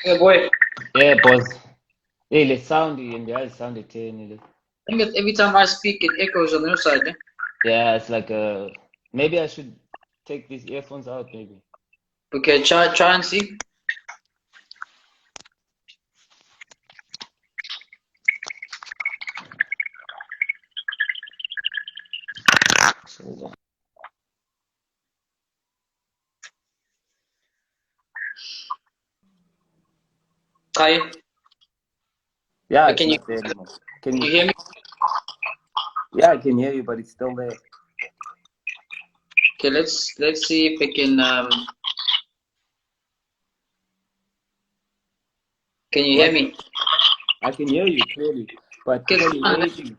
Yeah, boy. Yeah, boss. Hey, le sound and the sound it. I think that every time I speak, it echoes on your side. Eh? Yeah, it's like maybe I should take these earphones out, maybe. Okay, try and see. Hold on. Hi. Yeah, it's Can you not there anymore. Can can you? you hear me? Yeah, I can hear you, but it's still there. Okay, let's see if we can. Can you hear What? me? I can hear you clearly, but Okay, can you hear me?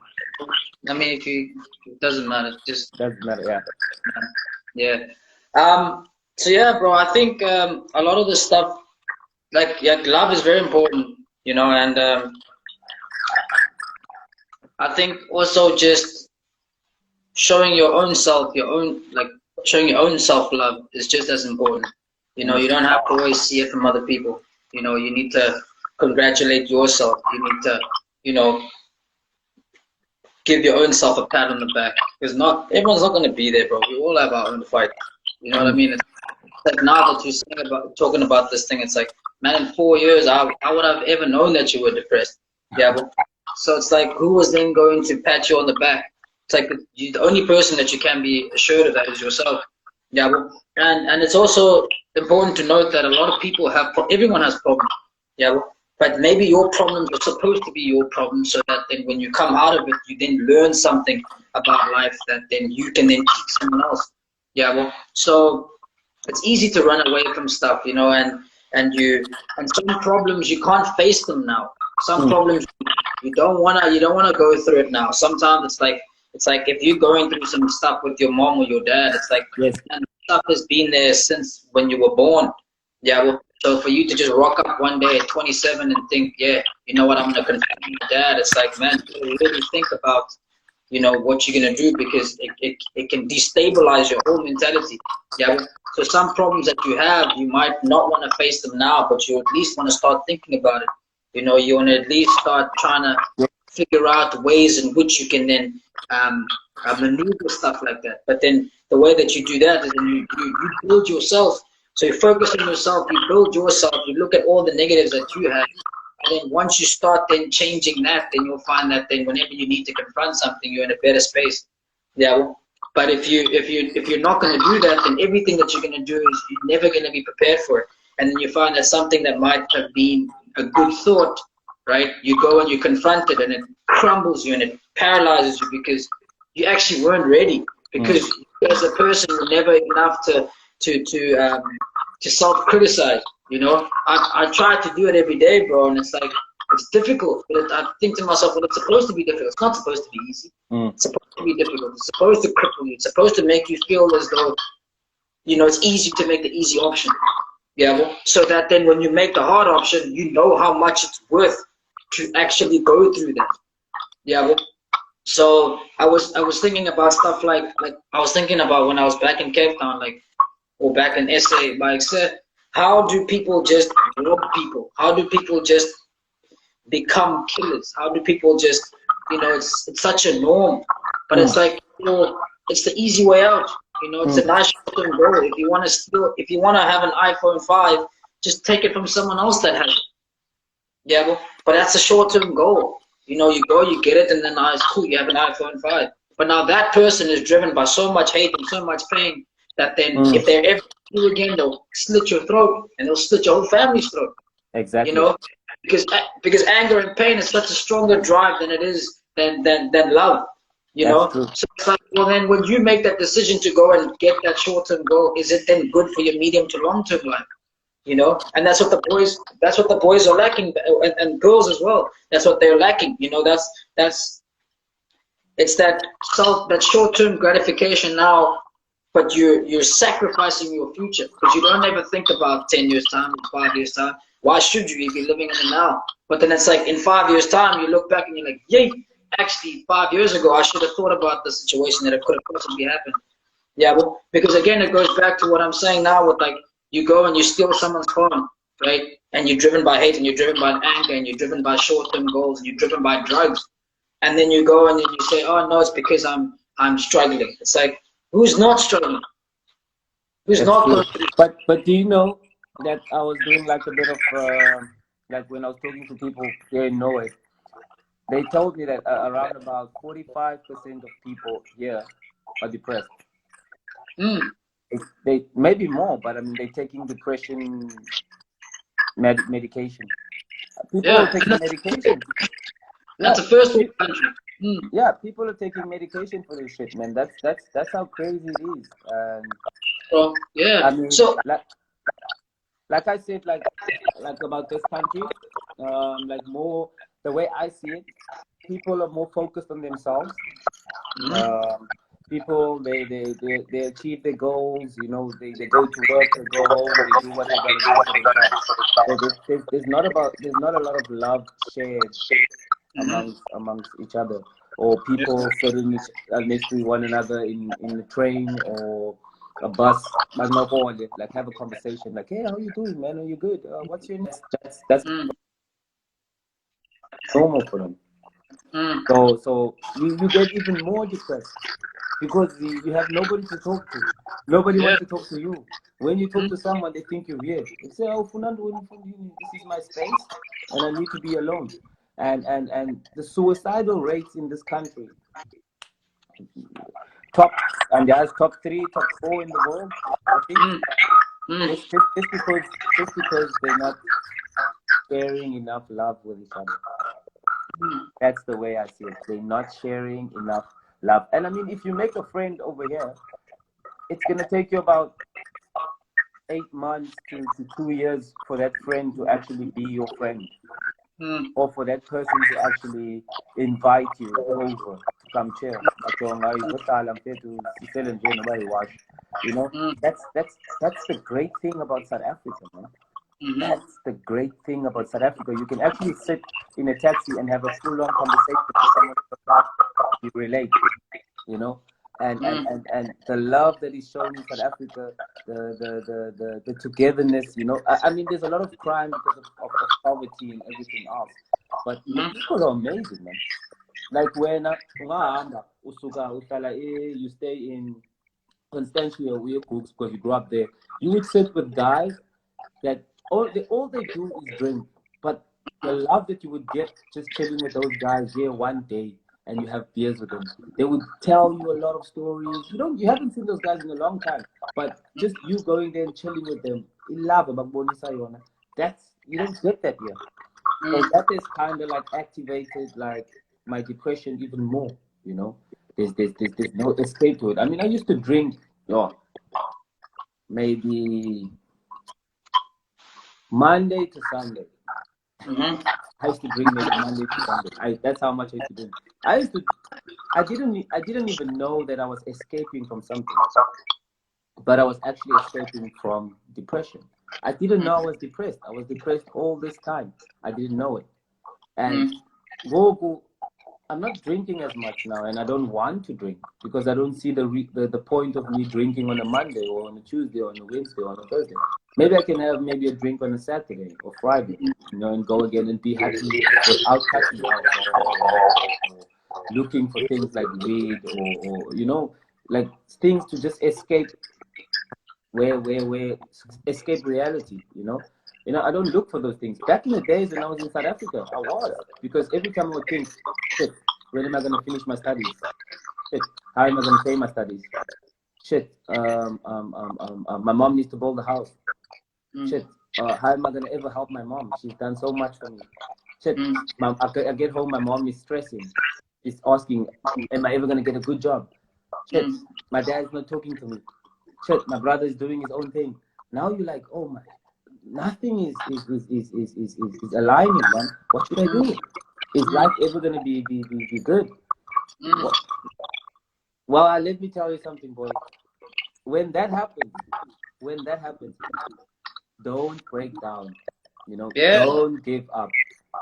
I mean, if you, it doesn't matter. Just Doesn't matter. Yeah. yeah. So yeah, bro. I think a lot of the stuff, like yeah, love is very important, and I think also just showing your own self, showing your own self-love is just as important. Mm. You don't have to always see it from other people. You need to congratulate yourself. You need to, you know, give your own self a pat on the back. Because not everyone's not going to be there, bro. We all have our own fight. You know what I Mm. mean? It's like now that talking about this thing, it's like, man, in 4 years, I would have ever known that you were depressed. Yeah, but so it's like, who was then going to pat you on the back? It's like the only person that you can be assured of that is yourself. Yeah, well, and it's also important to note that a lot of people everyone has problems. Yeah, well, but maybe your problems are supposed to be your problems, so that then when you come out of it, you then learn something about life that then you can then teach someone else. Yeah, well, so it's easy to run away from stuff, and some problems you can't face them now. Some Mm. problems you don't wanna go through it now. Sometimes it's like if you're going through some stuff with your mom or your dad, it's like, Yes. man, stuff has been there since when you were born. Yeah, well, so for you to just rock up one day at 27 and think, yeah, you know what, I'm gonna confront my dad, it's like, man, you really think about what you're gonna do, because it can destabilize your whole mentality. Yeah. So some problems that you have, you might not want to face them now, but you at least want to start thinking about it. You want to at least start trying to figure out ways in which you can then maneuver stuff like that. But then the way that you do that is then you build yourself. So you focus on yourself, you build yourself, you look at all the negatives that you have, and then once you start then changing that, then you'll find that then whenever you need to confront something, you're in a better space. Yeah. But if you're not going to do that, then everything that you're going to do is you're never going to be prepared for it. And then you find that something that might have been a good thought, right? You go and you confront it, and it crumbles you and it paralyzes you because you actually weren't ready. Mm. Because you as a person were never enough to self-criticize. I try to do it every day, bro, and it's like it's difficult. But I think to myself, well, it's supposed to be difficult. It's not supposed to be easy. Mm. It's supposed to be difficult. It's supposed to cripple you. It's supposed to make you feel as though it's easy to make the easy option. Yeah, well, so that then when you make the hard option, you know how much it's worth to actually go through that. Yeah, well, so I was thinking about stuff like I was thinking about when I was back in Cape Town, or back in SA, like said, how do people just rob people? How do people just become killers? How do people just, it's such a norm, but Mm. it's like, it's the easy way out. It's a Mm. nice short-term goal. If you want to have an iPhone 5, just take it from someone else that has it. Yeah, but that's a short-term goal. You go, you get it, and then it's cool. You have an iPhone 5. But now that person is driven by so much hate and so much pain that then Mm. if they're ever you again, they'll slit your throat and they'll slit your whole family's throat. You Exactly. know, because anger and pain is such a stronger drive than it is than love. That's true. So it's like, well, then when you make that decision to go and get that short-term goal, is it then good for your medium to long-term life? And that's what the boys are lacking, and girls as well. That's what they're lacking. That's it's that short-term gratification now, but you're sacrificing your future because you don't ever think about 10 years time, 5 years time. Why should you if you're living in the now? But then it's like in 5 years time, you look back and you're like, yay, actually 5 years ago I should have thought about the situation that it could have possibly happened. Yeah, well, because again, it goes back to what I'm saying now with like, you go and you steal someone's phone. right? And you're driven by hate, and you're driven by anger, and you're driven by short-term goals, and you're driven by drugs, and then you go and then you say, "Oh no, it's because I'm struggling." It's like, who's not struggling? Who's That's not true. going through? But do you know that I was doing like a bit of like when I was talking to people here in Norway, they told me that around about 45% of people here are depressed. Mm, They maybe more, but I mean they're taking depression medication. People are yeah, taking medication. that's Yeah, a first world country. Mm, yeah, people are taking medication for this shit, man. That's how crazy it is. And so yeah, I mean, so like I said, like about this country, like more the way I see it, people are more focused on themselves. mhm, Um, people they achieve their goals. You know, they go to work, they go home, they do what they gotta do for themselves. There's not a lot of love shared mhm, amongst each other, or yeah, people sitting next to one another in a train or a bus, like have a conversation, like, hey, how you doing, man? Are you good? What's your name? That's mm, normal for them. mm, So you get even more depressed because you have nobody to talk to. Nobody yeah, wants to talk to you. When you talk mm, to someone, they think you're weird. They say, "Oh, Fernando, this is my space, and I need to be alone." And the suicidal rates in this country, top and there's top three, top four in the world, I think. mm, mm, Just because they're not sharing enough love with each other. mm, That's the way I see it. They're not sharing enough love. And I mean, if you make a friend over here, it's gonna take you about 8 months to 2 years for that friend to actually be your friend, mm, or for that person to actually invite you over to come chill. You know, mm, that's the great thing about South Africa, man. mhm, That's the great thing about South Africa. You can actually sit in a taxi and have a full-on conversation with someone you relate, you know. mm, And the love that is shown in South Africa, the togetherness, you know. I mean, there's a lot of crime because of poverty and everything else, but the mhm, people are amazing, man. Like when you stay in Constantia or Cooks because you grew up there, you would sit with guys that all they do is drink. But the love that you would get just chilling with those guys here one day and you have beers with them, they would tell you a lot of stories. You haven't seen those guys in a long time, but just you going there and chilling with them, that's you don't get that here. So mm. that is kind of like activated like my depression even more. You know, there's no escape to it. I mean, I used to drink, maybe Monday to Sunday. Mhm. I used to drink maybe Monday to Sunday. That's how much I used to drink. I didn't even know that I was escaping from something, but I was actually escaping from depression. I didn't know I was depressed. I was depressed all this time. I didn't know it. And Mm, Goku, I'm not drinking as much now, and I don't want to drink because I don't see the point of me drinking on a Monday or on a Tuesday or on a Wednesday or on a Thursday. Maybe I can have maybe a drink on a Saturday or Friday, you know, and go again and be happy without touching alcohol or looking for things like weed or you know, like things to just escape where escape reality, you know. You know, I don't look for those things. Back in the days when I was in South Africa, I was, because every time I would think, shit, when am I gonna finish my studies? Shit, how am I gonna pay my studies? Shit, my mom needs to build a house. mm, Shit, how am I gonna ever help my mom? She's done so much for me. Shit, mm, I get home, my mom is stressing. She's asking, am I ever gonna get a good job? Shit, mm, my dad's not talking to me. Shit, my brother is doing his own thing. Now you're like, oh my, nothing is aligning, man. What should I mm, do? Is mm, life ever gonna be good? mm. What? Well, let me tell you something, boy. When that happens, when that happens, don't break down. You know, Yeah, don't give up.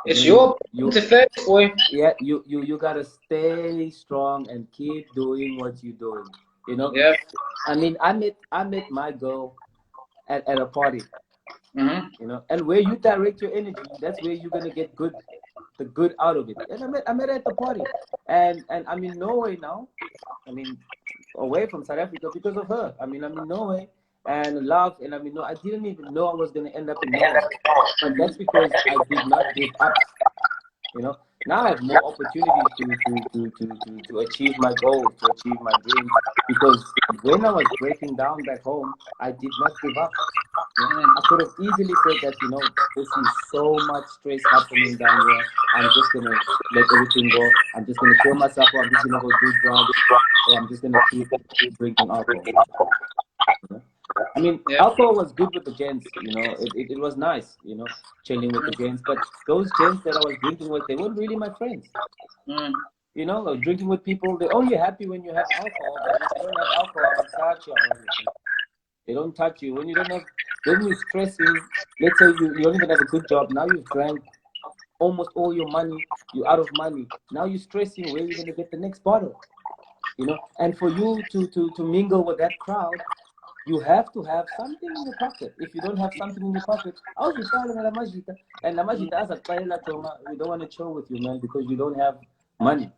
You know, it's your you to face, boy. yeah, you gotta stay strong and keep doing what you're doing. You know, Yeah. I mean, I met my girl at a party. Mm-hmm. You know, and where you direct your energy, that's where you're gonna get the good out of it. And I met her at the party, and I'm in Norway now. I mean, away from South Africa because of her. I mean, I'm in Norway and love, and I mean, no, I didn't even know I was gonna end up in Norway, but that's because I did not give up. You know, now I have more opportunities to achieve my goals, to achieve my dreams. Because when I was breaking down back home, I did not give up. You know, I could have easily said that, you know, this is so much stress happening down here. I'm just gonna let everything go. I'm just gonna kill myself, or I'm just gonna go do drugs, or I'm just gonna keep drinking alcohol. You know? I mean, alcohol was good with the gents, you know, it was nice, you know, chilling with the gents. But those gents that I was drinking with, they weren't really my friends. You know, like drinking with people, they're only happy when you have alcohol. But if you don't have alcohol, they don't touch you. When you don't have, when you're stressing, let's say you don't even have a good job. Now you've drank almost all your money, you're out of money. Now you're stressing where you're going to get the next bottle, you know. And for you to mingle with that crowd, you have to have something in your pocket. If you don't have something in your pocket, and Lamajita as a we don't want to chill with you, man, because you don't have money,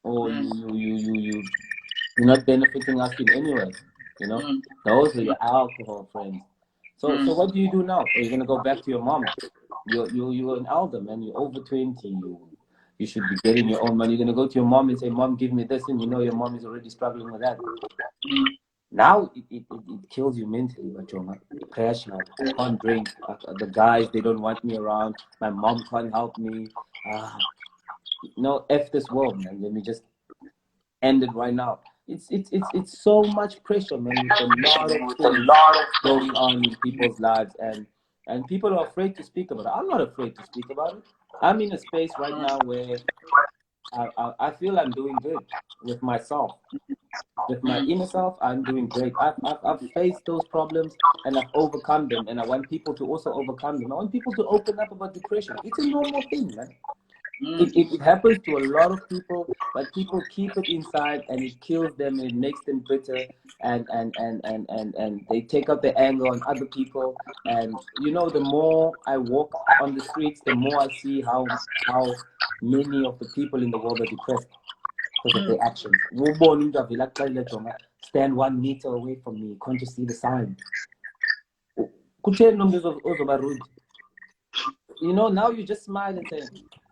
or you're not benefiting us in any way. You know, those are your alcohol friends. So what do you do now? Are you gonna go back to your mom? You're an elder, man. You're over 20. You should be getting your own money. You're gonna go to your mom and say, "Mom, give me this," and you know your mom is already struggling with that. Now it kills you mentally, Machonga. Depression, I can't drink. The guys, they don't want me around. My mom can't help me. No, F this world, man. Let me just end it right now. It's so much pressure, man. With a lot of going on in people's lives, and people are afraid to speak about it. I'm not afraid to speak about it. I'm in a space right now where I feel I'm doing good with myself. With my inner self, I'm doing great. I've faced those problems and I've overcome them, and I want people to also overcome them. I want people to open up about depression. It's a normal thing, man. It happens to a lot of people, but people keep it inside, and it kills them, and it makes them bitter, and they take out their anger on other people. And you know, the more I walk on the streets, the more I see how many of the people in the world are depressed because of their actions. Stand 1 meter away from me. Can't you see the sign? You know, now you just smile and say,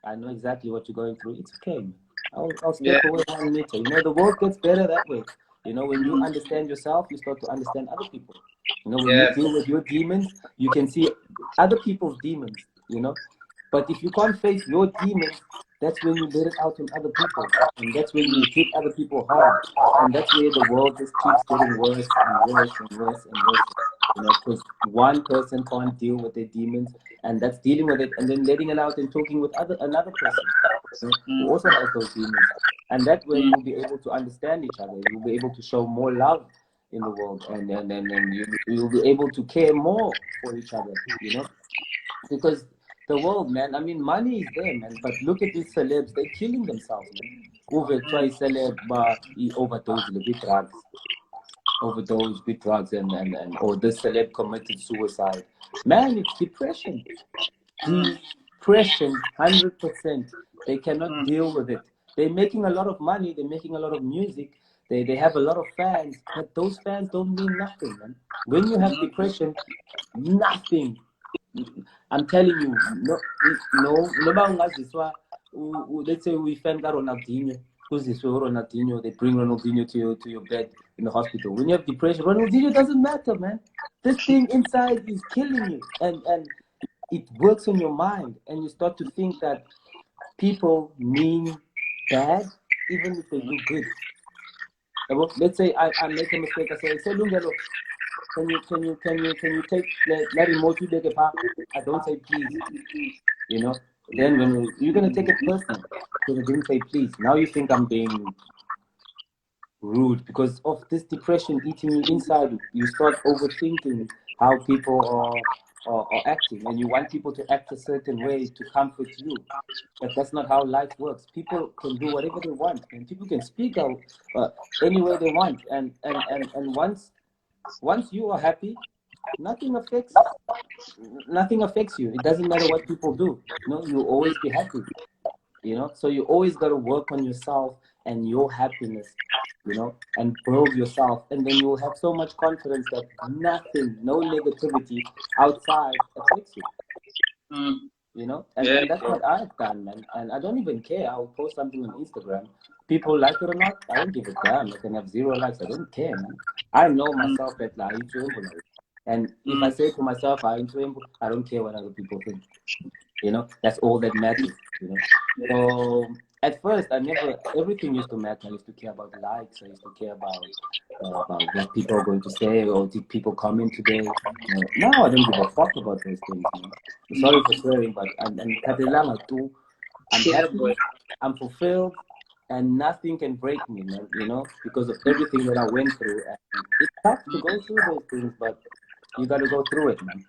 I know exactly what you're going through. It's okay. I'll step away 1 meter. You know, the world gets better that way. You know, when you understand yourself, you start to understand other people. You know, when you deal with your demons, you can see other people's demons, you know. But if you can't face your demons, that's when you let it out on other people. And that's when you hit other people hard. And that's where the world just keeps getting worse and worse and worse and worse. You know, because one person can't deal with their demons, and that's dealing with it, and then letting it out and talking with another person, you know, who also has those demons. And that way you'll be able to understand each other. You'll be able to show more love in the world, and you'll be able to care more for each other, you know, because the world, man, I mean, money is there, man, but look at these celebs, they're killing themselves, man. Over try celeb, he overdosed with drugs. Overdose with drugs and or this celeb committed suicide. Man, it's depression. Depression, 100%. They cannot deal with it. They're making a lot of money. They're making a lot of music. They have a lot of fans, but those fans don't mean nothing, man. When you have depression, nothing. I'm telling you, let's say we fan Ronaldinho. Who's this Ronaldinho? They bring Ronaldinho to your bed in the hospital. When you have depression, Ronaldinho doesn't matter, man. This thing inside is killing you, and it works on your mind, and you start to think that people mean bad even if they do good. Let's say I make a mistake. I say Lungelo, can you take let remote you I don't say please. You know, then when you're gonna take it personal because I didn't say please. Now you think I'm being rude because of this depression eating you inside. You start overthinking how people are acting, and you want people to act a certain way to comfort you. But that's not how life works. People can do whatever they want, and people can speak out any way they want. And once you are happy, nothing affects you. It doesn't matter what people do. You'll always be happy. So you always got to work on yourself and your happiness, and build yourself, and then you'll have so much confidence that nothing, no negativity outside affects you. And that's what I've done, man. And I don't even care. I'll post something on Instagram. People like it or not, I don't give a damn. I can have 0 likes. I don't care, man. I know myself that and if I say to myself, I don't care what other people think. That's all that matters. So at first, everything used to matter. I used to care about the likes. I used to care about what people are going to say, or did people comment today. Now I don't give a fuck about those things. Sorry for swearing, but I'm happy, I'm fulfilled, and nothing can break me, man, because of everything that I went through. And it's tough to go through those things, but you got to go through it, man.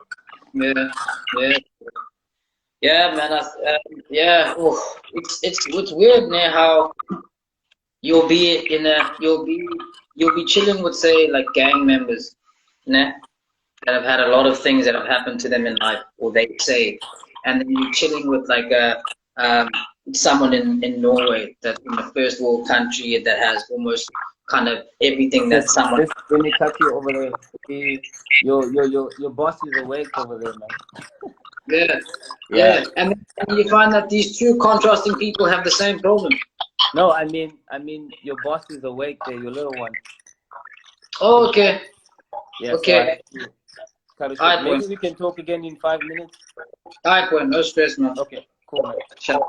Yeah, man. It's weird, man, how you'll be chilling with, say, like, gang members, that have had a lot of things that have happened to them in life, or they say, and then you're chilling with, like, someone in Norway, that in a first world country that has almost kind of everything that someone. Let me cut you over there. Your boss is awake over there, man. Yeah. And you find that these two contrasting people have the same problem. No, I mean, your boss is awake there, your little one. Oh, okay. Yeah, okay. So maybe we can talk again in 5 minutes. All right, no stress, man. Okay, cool, man. Ciao.